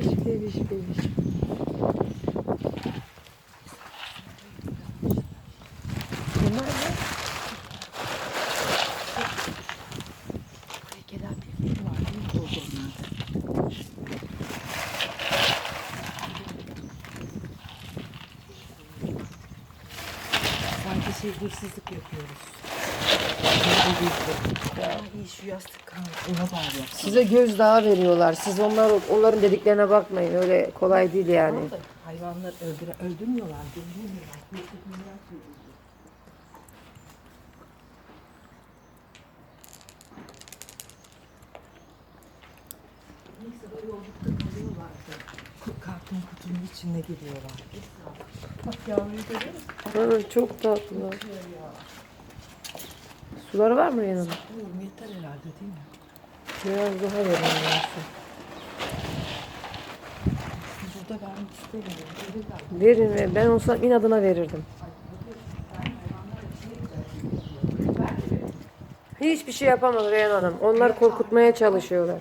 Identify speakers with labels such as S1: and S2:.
S1: bebiş. Bunlar ne? Buraya gelen bir var. Ne oldu onlarda? Sanki hırsızlık yapıyoruz. Ya iyi şu yastık kalmış. Ona bağlı.
S2: Size gözdağı veriyorlar. Siz onların dediklerine bakmayın. Öyle kolay değil yani.
S1: Hayvanlar öldürmüyorlar, öldürmüyorlar. Neyse böyle yolculukta kalıyorlardı. Karton kutunun içinde geliyorlar. Bak yavruyu görüyor musun?
S2: Ha, çok tatlılar. Suları var mı yanında?
S1: Oğlum yeter herhalde değil mi?
S2: Biraz daha verin.
S1: Burada vermek istemiyorum.
S2: Verin ve ben olsam inadına verirdim. Hiçbir şey yapamadı Reyhan Hanım. Onlar korkutmaya çalışıyorlar.